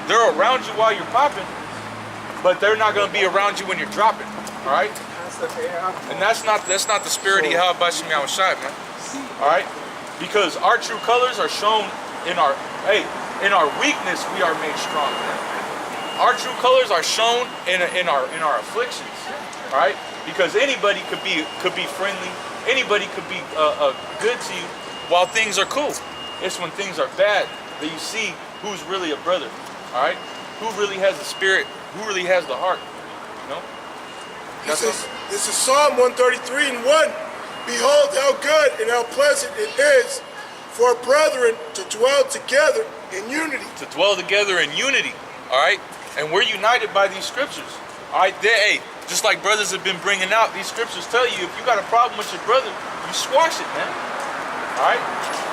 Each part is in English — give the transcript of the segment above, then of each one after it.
They're around you while you're popping, but they're not going to be around you when you're dropping. All right? And that's not the spirit of Yahweh Bashim Yahushai, man. All right? Because our true colors are shown in our weakness. We are made strong, man. Our true colors are shown in our afflictions. All right? Because anybody could be friendly. Anybody could be good to you while things are cool. It's when things are bad that you see who's really a brother. All right? Who really has the spirit? Who really has the heart? You know? This is Psalm 133 and 1. Behold how good and how pleasant it is for brethren to dwell together in unity. To dwell together in unity. All right? And we're united by these scriptures. All right? Hey, just like brothers have been bringing out, these scriptures tell you if you got a problem with your brother, you squash it, man. All right?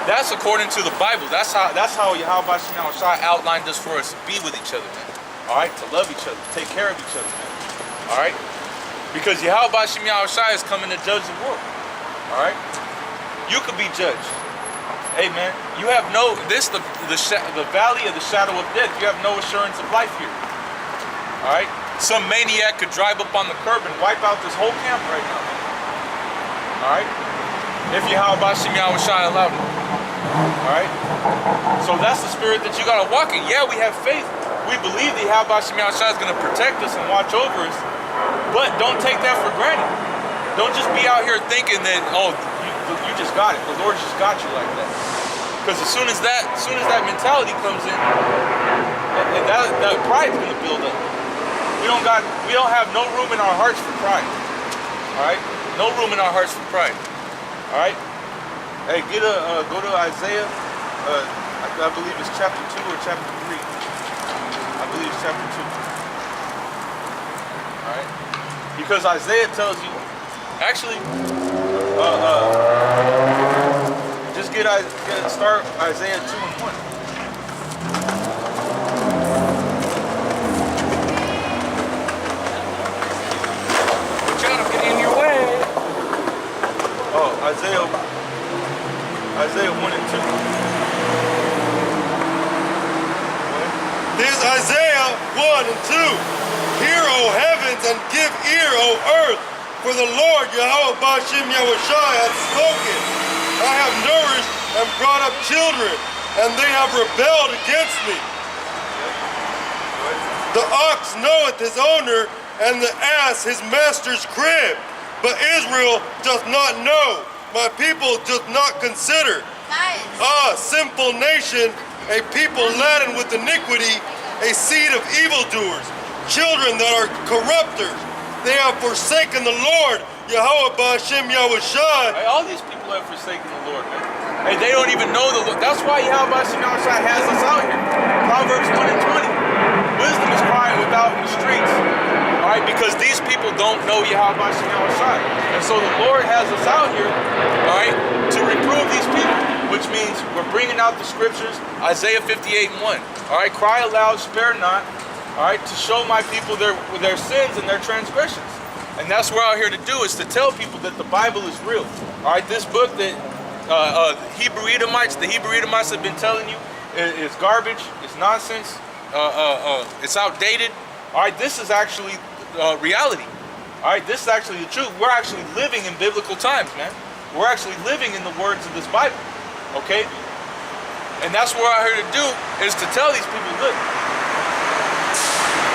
That's according to the Bible. That's how Yahweh Bashim Yahushai outlined this for us to be with each other, man. All right? To love each other, take care of each other, man. All right? Because Yahweh Bashim Yahushai is coming to judge the world. All right? You could be judged. Hey, man, you have the valley of the shadow of death. You have no assurance of life here. All right? Some maniac could drive up on the curb and wipe out this whole camp right now. All right? If Yahweh Bashim Yahushai allowed it. All right? So that's the spirit that you got to walk in. Yeah, we have faith. We believe that Yahweh Bashim Yahushai is going to protect us and watch over us. But don't take that for granted. Don't just be out here thinking that, oh, you just got it. The Lord just got you like that. Because as soon as that mentality comes in, that pride's going to build up. We don't have no room in our hearts for pride. All right? No room in our hearts for pride. All right? Hey, go to Isaiah. I believe it's chapter 2 or chapter 3. I believe it's chapter 2. All right? Because Isaiah tells you, actually, just start Isaiah 2 and 1. Isaiah 1 and 2. Here's Isaiah 1 and 2. Hear, O heavens, and give ear, O earth, for the Lord Yahweh Bashim Yahushai hath spoken. I have nourished and brought up children, and they have rebelled against me. The ox knoweth his owner, and the ass his master's crib. But Israel doth not know. My people doth not consider. Sinful nation, a people laden with iniquity, a seed of evildoers, children that are corrupters. They have forsaken the Lord, Yahweh Bashim Yahushai. Hey, all these people have forsaken the Lord, man. Hey, they don't even know the Lord. That's why Yahweh Bashim Yahushai has us out here. Proverbs 1 and 20. Wisdom is crying without in the streets. All right, because these people don't know Yahweh Bashim Yahushai. And so the Lord has us out here, all right, to reprove these people, which means we're bringing out the scriptures, Isaiah 58 and 1. All right, cry aloud, spare not, all right, to show my people their sins and their transgressions. And that's what we're out here to do, is to tell people that the Bible is real. All right, this book that the Hebrew Edomites have been telling you is garbage, it's nonsense, it's outdated. All right, this is actually reality. All right, this is actually the truth. We're actually living in biblical times, man. We're actually living in the words of this Bible, okay? And that's what we're out here to do, is to tell these people, look,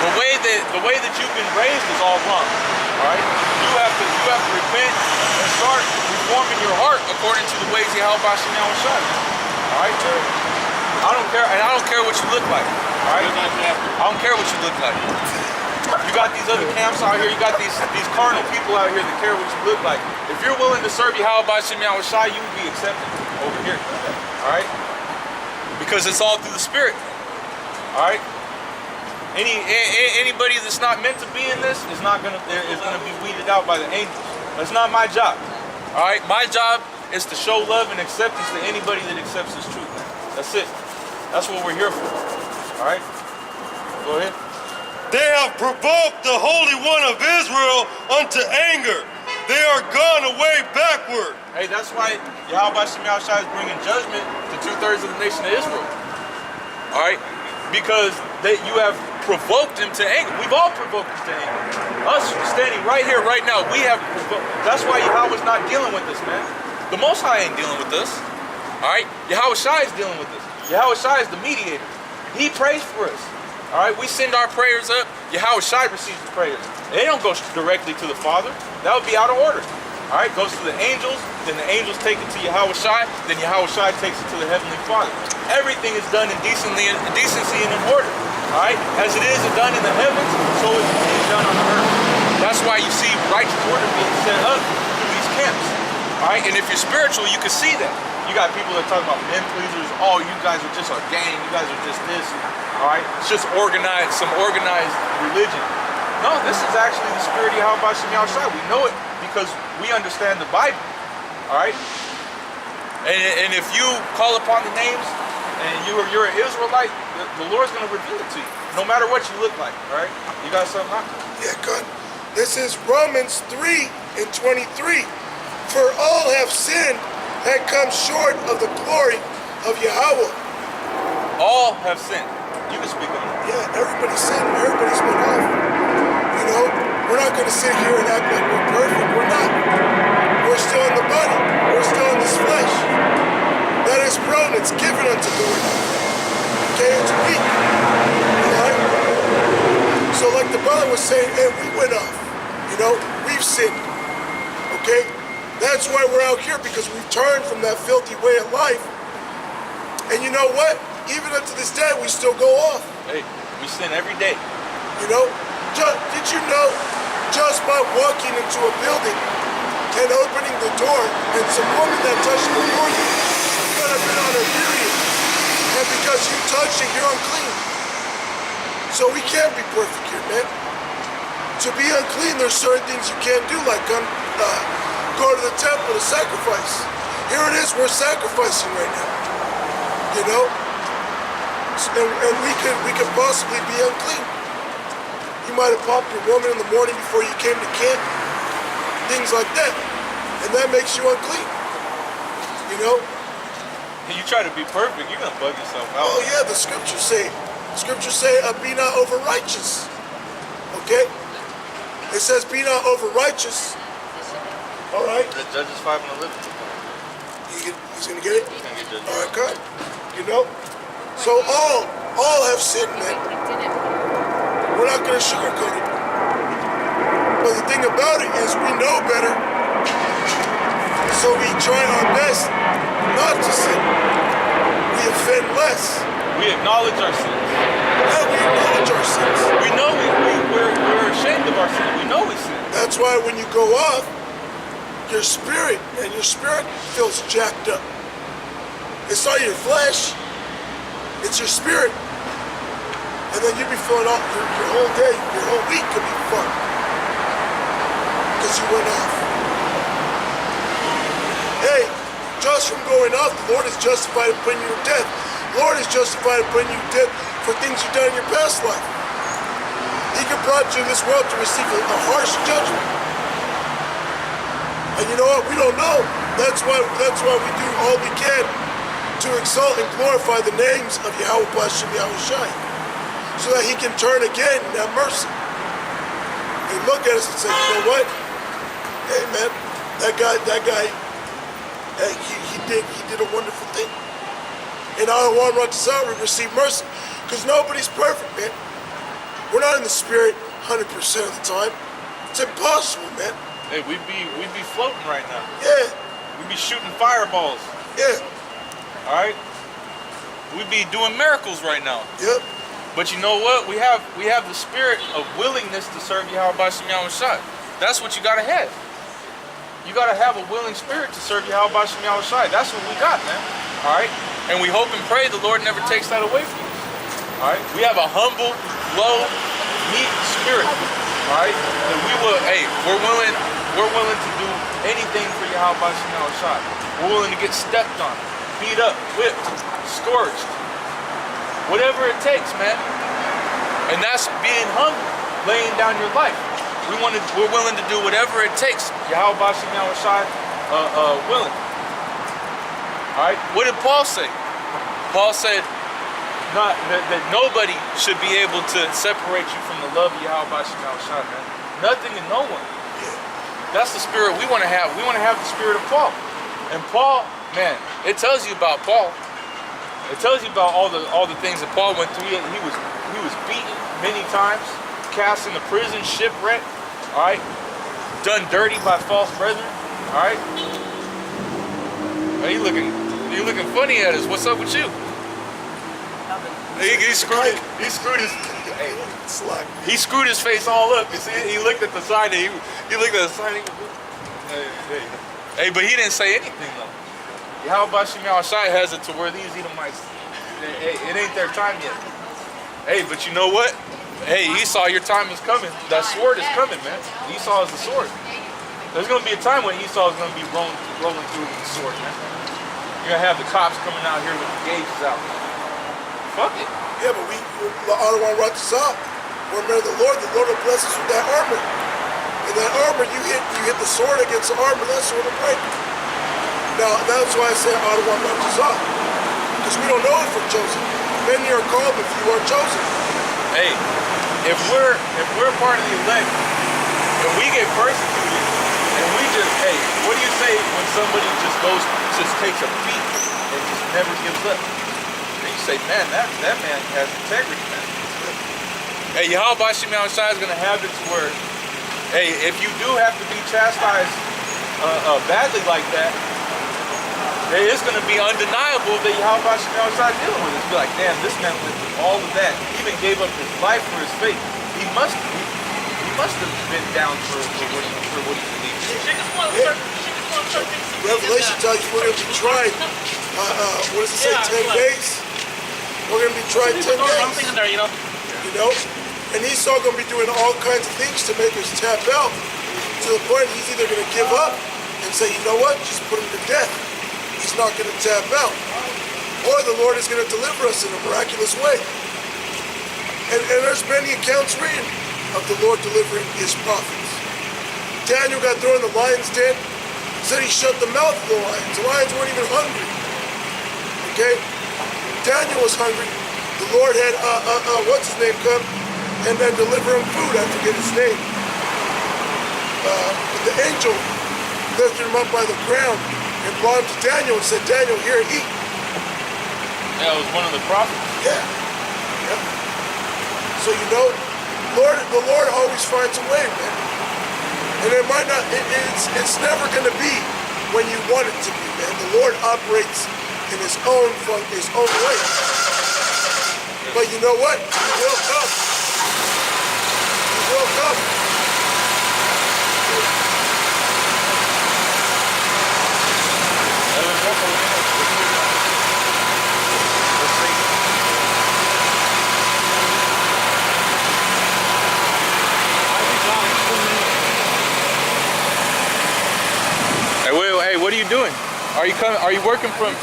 the way that you've been raised is all wrong. All right, you have to repent and start reforming your heart according to the ways of Yahweh Bashim Yahushai. All right, I don't care what you look like. All right, I don't care what you look like. You got these other camps out here. You got these carnal people out here that care what you look like. If you're willing to serve Yahweh Bashim Yahushai, you will be accepted over here. All right, because it's all through the Spirit. All right. Anybody that's not meant to be in this is gonna be weeded out by the angels. That's not my job. All right, my job is to show love and acceptance to anybody that accepts this truth. That's it. That's what we're here for. All right, go ahead. They have provoked the Holy One of Israel unto anger. They are gone away backward. Hey, that's why Yahweh Bashim Yahushai is bringing judgment to 2/3 of the nation of Israel. All right. because you have provoked him to anger. We've all provoked him to anger. Us standing right here, right now, we have provoked. That's why Yahweh's not dealing with us, man. The Most High ain't dealing with us. All right? Yahweh Shai is dealing with us. Yahweh Shai is the mediator. He prays for us. All right? We send our prayers up. Yahweh Shai receives the prayers. They don't go directly to the Father. That would be out of order. All right? Goes to the angels. Then the angels take it to Yahweh Shai. Then Yahweh Shai takes it to the Heavenly Father. Everything is done in decency and in order. All right? As it is done in the heavens, so it is done on the earth. That's why you see righteous order being set up in these camps. All right? And if you're spiritual, you can see that. You got people that talk about men pleasers. Oh, you guys are just a gang. You guys are just this. All right? It's just organized, some organized religion. No, this is actually the spirit of Yahweh Shem Yahushai. We know it because we understand the Bible. All right? And if you call upon the names and you're an Israelite, the Lord's going to reveal it to you, no matter what you look like. All right? You got something out? Yeah, good. This is Romans 3:23. For all have sinned and come short of the glory of Yahweh. All have sinned. You can speak on that. Yeah, everybody's sinned. Everybody's been off. You know, we're not going to sit here and act like we're perfect. We're not. We're still in the body. We're still in this flesh. That is prone. It's given unto going off. Okay, it's weak. Alright? So like the brother was saying, hey, we went off. You know, we've sinned. Okay? That's why we're out here, because we've turned from that filthy way of life. And you know what? Even up to this day, we still go off. Hey, we sin every day. You know? Did you know, just by walking into a building and opening the door, and some woman that touched the door, could have been on her period. And because you touched it, you're unclean. So we can't be perfect here, man. To be unclean, there's certain things you can't do, like go to the temple to sacrifice. Here it is, we're sacrificing right now. You know? And we could possibly be unclean. You might have popped your woman in the morning before you came to camp. Things like that. And that makes you unclean. You know? And you try to be perfect, you're gonna bug yourself out. Oh yeah, the scriptures say, be not over righteous. Okay? It says, be not over righteous. All right? Judges 5 and 11. He's gonna get it? He's gonna get Judges. All right, good. You know? So all have sinned, man. We're not gonna sugarcoat it. But the thing about it is we know better. So we try our best not to sin. We offend less. We acknowledge our sins. Yeah, we acknowledge our sins. We know we're ashamed of our sin. We know we sin. That's why when you go off, your spirit feels jacked up. It's not your flesh, it's your spirit. And then you be feeling off your whole day, your whole week could be fucked. Because you went off. Hey, just from going off, the Lord is justified in putting you to death. The Lord is justified in putting you to death for things you've done in your past life. He can brought you in this world to receive a harsh judgment. And you know what? We don't know. That's why we do all we can to exalt and glorify the names of Yahweh Bashem Yahushai, so that he can turn again and have mercy. And look at us and say, you know what? Hey man, that guy, hey, he did a wonderful thing. And our one Ratzah receive mercy. Because nobody's perfect, man. We're not in the spirit 100% of the time. It's impossible, man. Hey, we'd be floating right now. Yeah. We'd be shooting fireballs. Yeah. All right. We'd be doing miracles right now. Yep. But you know what? We have the spirit of willingness to serve Yahweh Bashem Yahushai. That's what you gotta have. You gotta have a willing spirit to serve Yahweh Bashem Yahushai. That's what we got, man. All right. And we hope and pray the Lord never takes that away from us. All right. We have a humble, low, meek spirit. All right. And we will. Hey, we're willing to do anything for Yahweh Bashem Yahushai. We're willing to get stepped on, beat up, whipped, scourged. Whatever it takes, man. And that's being humble, laying down your life. We're willing to do whatever it takes. Yahweh Bashem Yahushai willing. All right. What did Paul say? Paul said, that nobody should be able to separate you from the love of Yahweh Shai, man. Nothing and no one. That's the spirit we want to have. We want to have the spirit of Paul. And Paul, man, it tells you about Paul. It tells you about all the things that Paul went through. He was beaten many times, cast into prison, shipwrecked, all right, done dirty by false brethren, all right. Hey, you looking funny at us. What's up with you? He screwed his face all up. You see, he looked at the sign. He looked at the sign. Hey, but he didn't say anything though. Yahweh Shai has it to where these Edomites, it ain't their time yet. Hey, but you know what? Hey, Esau, your time is coming. That sword is coming, man. Esau is the sword. There's going to be a time when Esau is going to be rolling through with the sword, man. You're going to have the cops coming out here with the gauges out. Fuck it. Yeah, but Adawan brought this up. Remember the Lord will bless us with that armor. And that armor, you hit the sword against the armor, that sword will break. Now, that's why I say Adawan brought this up. Because we don't know if we're chosen. Many are called, but few are chosen. Hey, if we're part of the elect, and we get persecuted, and we just, hey, what do you say when somebody just takes a beat and just never gives up? Say, man, that man has integrity, man. Hey, Yahweh Shai is going to have it to where, hey, if you do have to be chastised badly like that, it's going to be undeniable that Yahweh Shai is dealing with it. It's be like, damn, this man went through all of that. He even gave up his life for his faith. He must have been down for what he believes. Revelation tells you we're going to be tried. What does it say? 10 days. We're going to be tried 10 days. You know? And Esau going to be doing all kinds of things to make us tap out. To the point he's either going to give up and say, you know what, just put him to death. He's not going to tap out. Or the Lord is going to deliver us in a miraculous way. And there's many accounts written of the Lord delivering his prophets. Daniel got thrown in the lion's den. Said he shut the mouth of the lions. The lions weren't even hungry. Okay? Daniel was hungry. The Lord had, what's his name, come and then deliver him food. I forget his name. But the angel lifted him up by the ground and brought him to Daniel and said, Daniel, here, eat. Yeah, it was one of the prophets. Yeah. Yep. So, you know, the Lord always finds a way, man. And it might not, it's never going to be when you want it to be, man. The Lord operates in his own way. But you know what? He will come. He will come. Hey, what are you doing? Are you coming? Are you working from?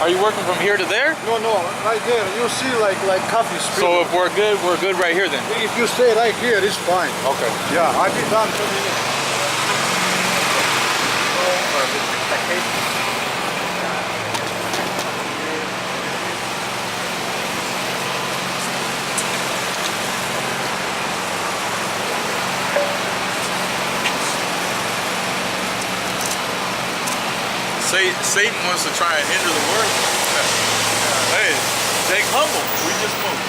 Are you working from here to there? No, right there. You see, like coffee spring. So if we're good right here then. If you stay right here, it's fine. Okay. Yeah, I'll be done 2 minutes. Satan wants to try and hinder the word. Hey, stay humble. We just moved.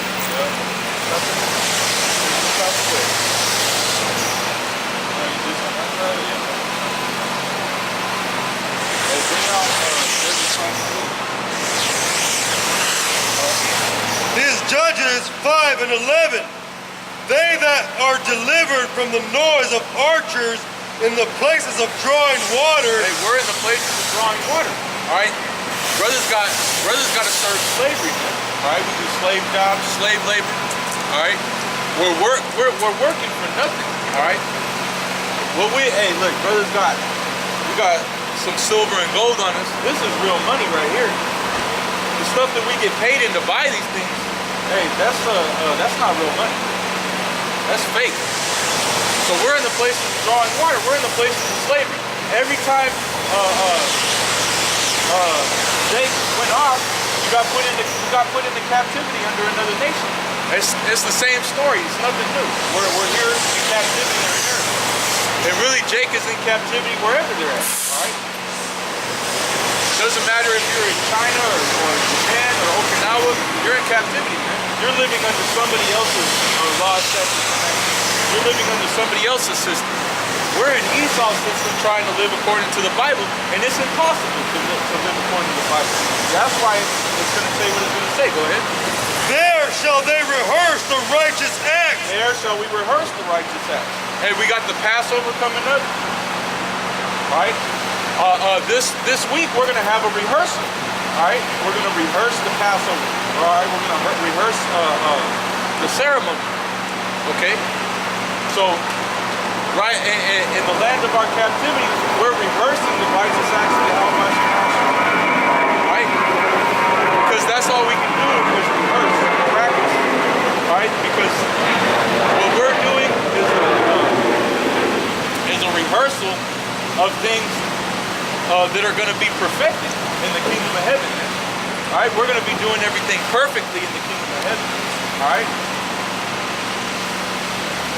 These Judges 5 and 11. They that are delivered from the noise of archers in the places of drawing water. Hey, we're in the places of drawing water. All right, brothers got to serve slavery, man. All right, we do slave jobs, slave labor. All right, we're working for nothing. All right. Hey, look, brothers we got some silver and gold on us. This is real money right here. The stuff that we get paid in to buy these things. Hey, that's not real money. That's fake. So we're in the places of drawing water. We're in the places of slavery. Every time Jake went off, we got put into captivity under another nation. It's the same story. It's nothing new. We're here in captivity in America. And really, Jake is in captivity wherever they're at. All right. Doesn't matter if you're in China or Japan or Okinawa. You're in captivity, man. You're living under somebody else's law, statutes, and commandments. You're living under somebody else's system. We're in Esau's system trying to live according to the Bible, and it's impossible to live according to the Bible. That's why it's going to say what it's going to say. Go ahead. There shall they rehearse the righteous acts. There shall we rehearse the righteous acts. Hey, we got the Passover coming up. Right? This week we're going to have a rehearsal. All right? We're going to rehearse the Passover. All right? We're going to rehearse the ceremony. Okay? So, right in the land of our captivity, we're rehearsing the righteous acts of the Almighty. Right? Because that's all we can do is rehearse and practice. Right? Because what we're doing is a rehearsal of things that are going to be perfected in the kingdom of heaven. All right? We're going to be doing everything perfectly in the kingdom of heaven. All right?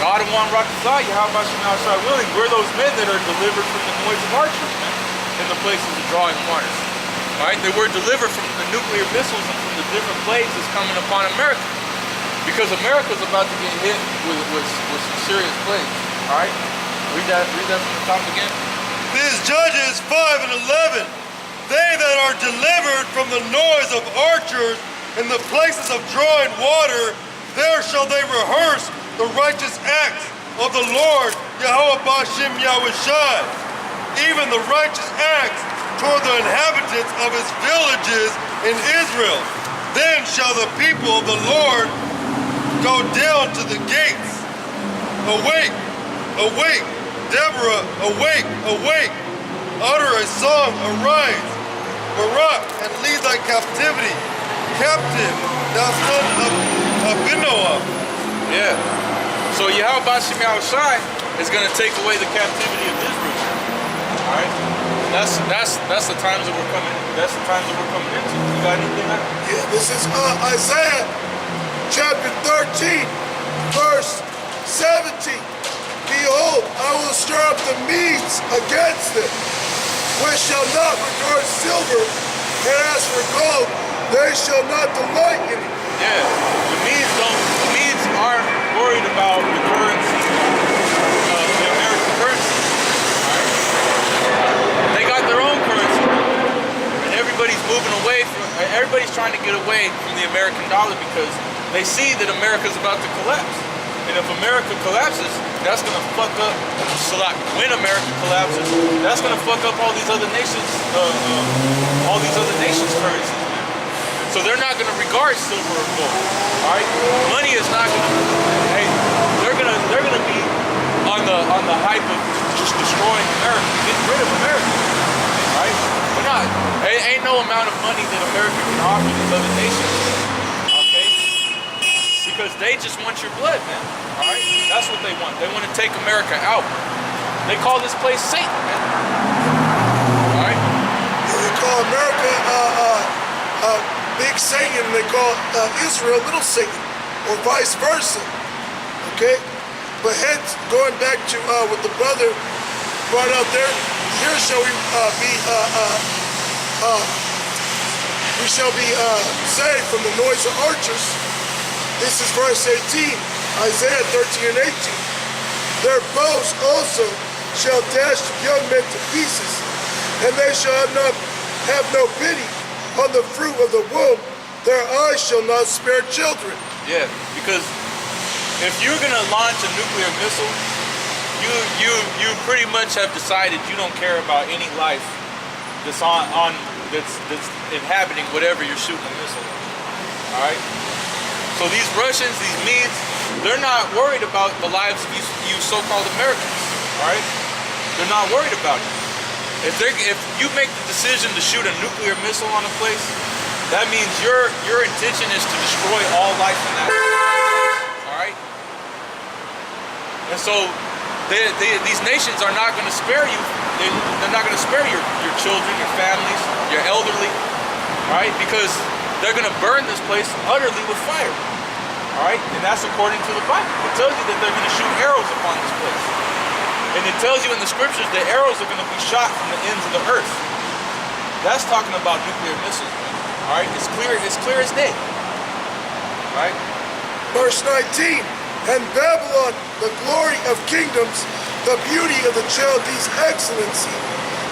God and one Rakazah, Yahweh willing, we're those men that are delivered from the noise of archers, man, in the places of drawing waters. Right? They were delivered from the nuclear missiles and from the different plagues that's coming upon America. Because America's about to get hit with some serious plagues. Alright? Read that from the top again. This Judges 5 and 11. They that are delivered from the noise of archers in the places of drawing water, there shall they rehearse the righteous acts of the Lord, Yahweh Bashem Yahushai, even the righteous acts toward the inhabitants of his villages in Israel. Then shall the people of the Lord go down to the gates. Awake, awake, Deborah, awake, awake. Utter a song, arise, Barak, and lead thy captivity. Captive, thou son of Abinoam. Yeah. So Yahweh Bashem Yahushai is going to take away the captivity of Israel. All right. That's the times that we're coming. That's the times that we're coming into. You got anything? Yeah, this is Isaiah chapter 13, verse 17. Behold, I will stir up the Medes against them, which shall not regard silver, and as for gold, they shall not delight in it. Yeah, the Medes aren't worried about the currency, the American currency. Right? They got their own currency, and everybody's moving away from. Everybody's trying to get away from the American dollar because they see that America's about to collapse. And if America collapses, that's going to fuck up. When America collapses, that's going to fuck up all these other nations' currencies. So they're not going to regard silver or gold. All right, money is not going to. Hey, they're gonna be on the hype of just destroying America, getting rid of America. All right, we're not. Ain't no amount of money that America can offer these other nations. Okay, because they just want your blood, man. All right, that's what they want. They want to take America out. They call this place Satan, man. All right. They call America Big Satan, they call Israel Little Satan, or vice versa. Okay? But hence, going back to what the brother brought out there, here shall we shall be saved from the noise of archers. This is verse 18, Isaiah 13 and 18. Their bows also shall dash young men to pieces, and they shall have no pity on the fruit of the womb. Their eyes shall not spare children. Yeah, because if you're gonna launch a nuclear missile, you pretty much have decided you don't care about any life that's that's inhabiting whatever you're shooting a missile on. All right. So these Russians, these Medes, they're not worried about the lives of you so-called Americans. All right. They're not worried about it. If you make the decision to shoot a nuclear missile on a place, that means your intention is to destroy all life in that place. All right. And so these nations are not going to spare you. They're not going to spare your children, your families, your elderly. All right, because they're going to burn this place utterly with fire. All right, and that's according to the Bible. It tells you that they're going to shoot arrows upon this place. And it tells you in the scriptures that arrows are going to be shot from the ends of the earth. That's talking about nuclear missiles, man. All right, it's clear as day. All right. Verse 19, and Babylon, the glory of kingdoms, the beauty of the Chaldees' excellency,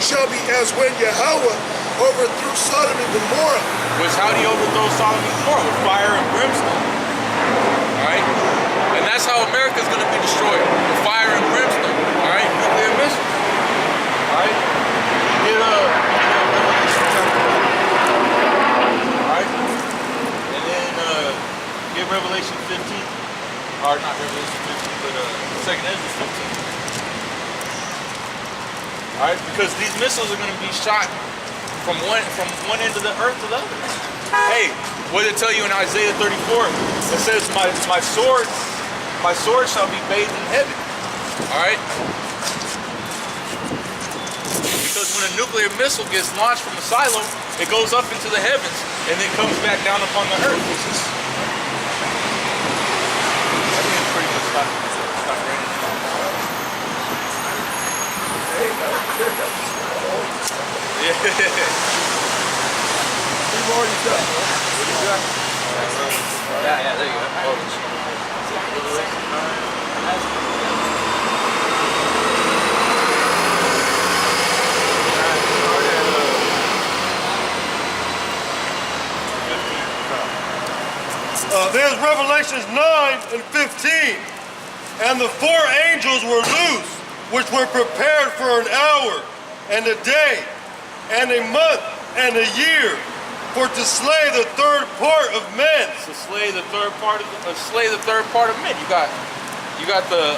shall be as when Yahweh overthrew Sodom and Gomorrah. Which, how do you overthrow Sodom and Gomorrah? With fire and brimstone. All right? And that's how America's going to be destroyed. With fire and brimstone. All right? Nuclear missiles. All right? Get Revelation chapter 1. All right? And then get Revelation 15. Or not Revelation 15, but 2nd Ezra 15. All right? Because these missiles are going to be shot from one end of the earth to the other. Hey, what did it tell you in Isaiah 34? It says, my sword shall be bathed in heaven. All right? Because when a nuclear missile gets launched from a silo, it goes up into the heavens and then comes back down upon the earth. I think it's pretty much stopped raining. Yeah. We've already done. Yeah, there you go. There's Revelations 9 and 15. And the 4 angels were loose, which were prepared for an hour, and a day, and a month, and a year, for to slay the third part of men. To slay the third part of men. You got the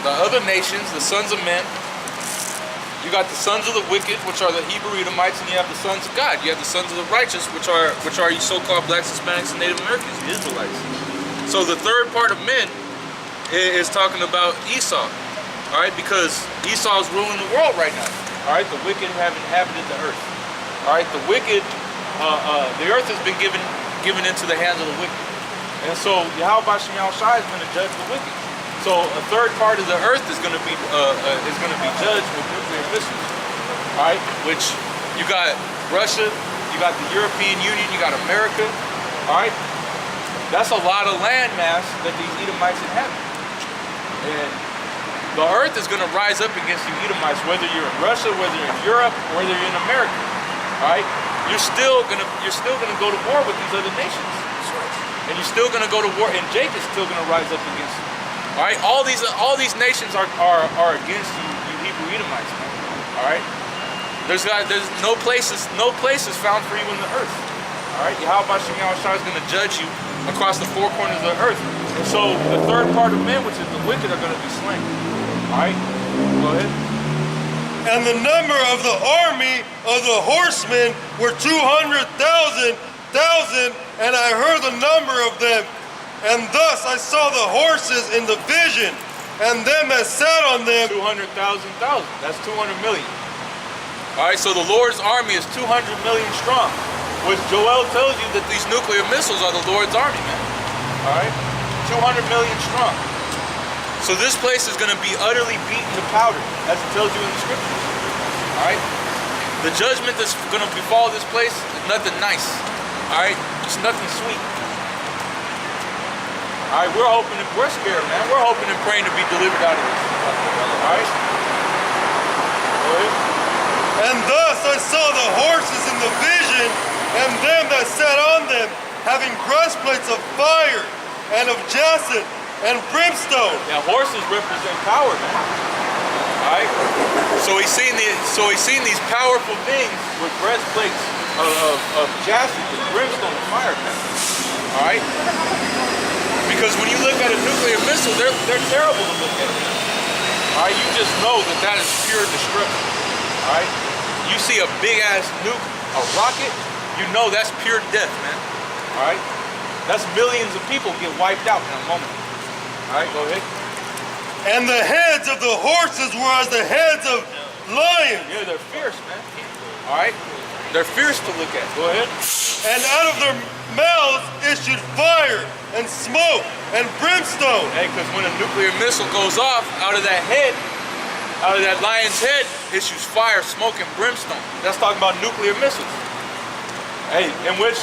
other nations, the sons of men. You got the sons of the wicked, which are the Hebrew Edomites, and you have the sons of God. You have the sons of the righteous, which are you so-called blacks, Hispanics, and Native Americans, the Israelites. So the third part of men is talking about Esau. All right, because Esau is ruling the world right now. All right, the wicked have inhabited the earth. All right, the wicked, the earth has been given into the hands of the wicked, and so Yahweh Shai is going to judge the wicked. So a third part of the earth is going to be judged with nuclear missiles. All right, which you got Russia, you got the European Union, you got America. All right, that's a lot of land mass that these Edomites inhabit, and the earth is going to rise up against you Edomites, whether you're in Russia, whether you're in Europe, whether you're in America. All right, you're still gonna go to war with these other nations, and you're still gonna go to war. And Jacob's still gonna rise up against you. All right, all these nations are against you Hebrew Edomites, man. All right, there's no places found for you in the earth. All right, Yahweh Shai is gonna judge you across the 4 corners of the earth, and so the third part of men, which is the wicked, are gonna be slain. All right, go ahead. And the number of the army of the horsemen were 200,000, and I heard the number of them. And thus I saw the horses in the vision, and them that sat on them. 200,000. That's 200 million. All right, so the Lord's army is 200 million strong, which Joel tells you that these nuclear missiles are the Lord's army, man. All right, 200 million strong. So this place is going to be utterly beaten to powder, as it tells you in the scriptures. All right? The judgment that's going to befall this place is nothing nice. All right? It's nothing sweet. All right? We're scared, man. We're hoping and praying to be delivered out of this. All right? Go ahead. And thus I saw the horses in the vision, and them that sat on them, having breastplates of fire, and of jacinth, and brimstone. Yeah, horses represent power, man. All right. So he's seen these powerful things with breastplates of jacinth and brimstone and fire, man. All right. Because when you look at a nuclear missile, they're terrible to look at. All right. You just know that is pure destruction. All right. You see a big ass nuke, a rocket, you know that's pure death, man. All right. That's millions of people get wiped out in a moment. All right, go ahead. And the heads of the horses were as the heads of lions. Yeah, they're fierce, man. All right, they're fierce to look at. Go ahead. And out of their mouths issued fire and smoke and brimstone. Hey, because when a nuclear missile goes off out of that head, out of that lion's head, issues fire, smoke, and brimstone. That's talking about nuclear missiles. Hey, in which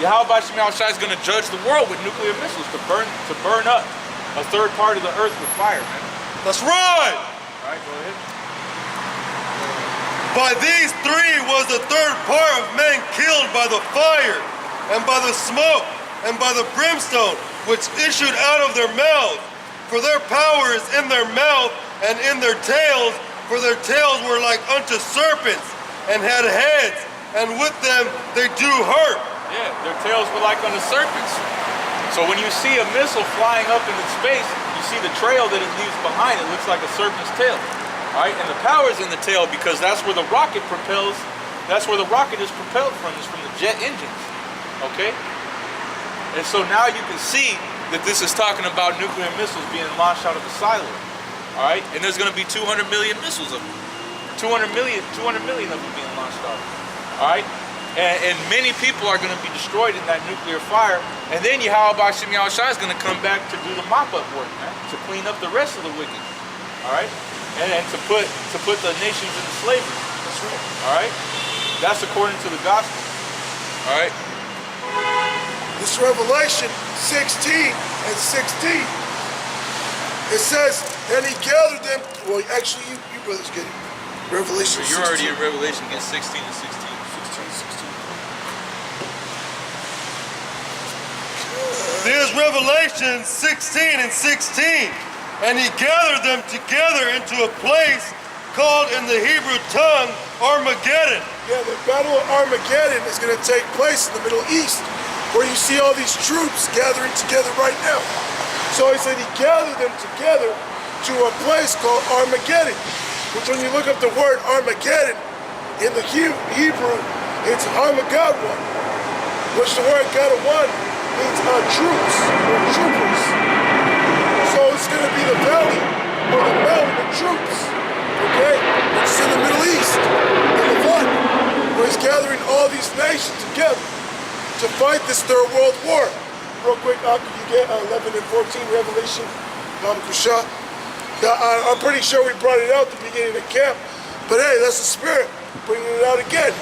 Yahweh Shemel Shai is going to judge the world with nuclear missiles to burn up a third part of the earth with fire, man. That's right. All right, go ahead. By these three was the third part of men killed by the fire, and by the smoke, and by the brimstone, which issued out of their mouth. For their power is in their mouth and in their tails, for their tails were like unto serpents, and had heads, and with them they do hurt. Yeah, their tails were like unto serpents. So when you see a missile flying up into space, you see the trail that it leaves behind. It looks like a serpent's tail. All right, and the power is in the tail because that's where the rocket propels. That's where the rocket is propelled from. It's from the jet engines. Okay. And so now you can see that this is talking about nuclear missiles being launched out of a silo. All right, and there's going to be 200 million missiles of them. 200 million of them being launched out. All right, and many people are going to be destroyed in that nuclear fire. And then Yahweh Shem Yahushua is going to come back to do the mop-up work, man, to clean up the rest of the wicked. All right. And to put the nations into slavery. That's right. All right? That's according to the gospel. All right? This Revelation 16 and 16. It says, and he gathered them. Well, actually, you brothers get it. Revelation 16. You're already in Revelation, get 16 and 16. 16. There's Revelation 16 and 16. And he gathered them together into a place called in the Hebrew tongue Armageddon. Yeah, the Battle of Armageddon is going to take place in the Middle East, where you see all these troops gathering together right now. So he said he gathered them together to a place called Armageddon, which when you look up the word Armageddon in the Hebrew, it's Armageddon, which the word Gadawon means troops or troopers. So it's going to be the valley or the mountain of troops, okay? Which is in the Middle East, in Levant, where he's gathering all these nations together to fight this Third World War. Real quick, Ak, you get 11 and 14, Revelation, Kusha. I'm pretty sure we brought it out at the beginning of the camp, but hey, that's the Spirit bringing it out again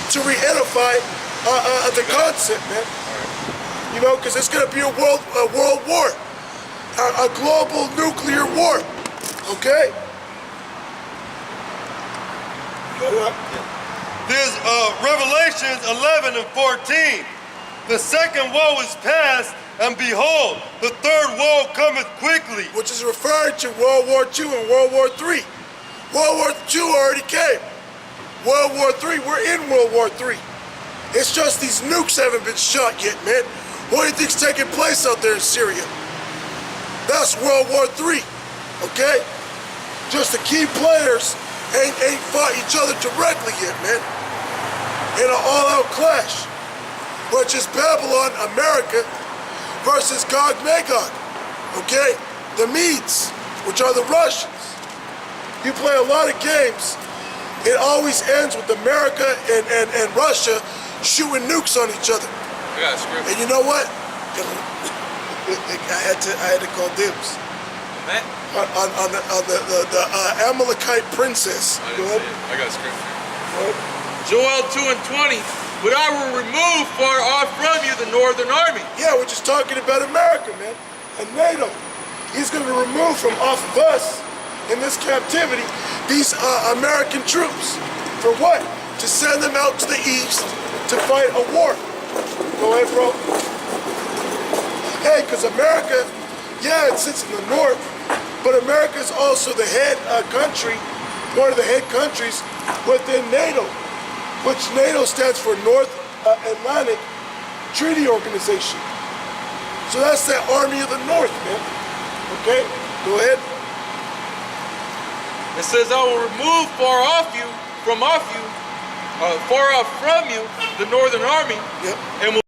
to re-edify the concept, man. You know, because it's going to be a world war. A global nuclear war, okay? There's Revelations 11 and 14. The second woe is past, and behold, the third woe cometh quickly. Which is referring to World War II and World War III. World War II already came. World War III, we're in World War III. It's just these nukes haven't been shot yet, man. What do you think's taking place out there in Syria? That's World War III, okay? Just the key players ain't fought each other directly yet, man. In an all-out clash, which is Babylon, America, versus Gog Magog, okay? The Medes, which are the Russians. You play a lot of games, it always ends with America and Russia shooting nukes on each other. Yeah, script. And you know what? I had to call dibs Man. on the Amalekite princess. I didn't see it. I got a script. Joel 2 and 20. But I will remove far off from you the northern army. Yeah, we're just talking about America, man, and NATO. He's going to remove from off of us in this captivity these American troops. For what? To send them out to the east to fight a war. Go ahead, bro. Hey, because America, yeah, it sits in the north, but America is also the head country, one of the head countries within NATO, which NATO stands for North Atlantic Treaty Organization. So that's that army of the north, man. Okay, go ahead. It says, I will remove far off from you, the northern army, Yep. and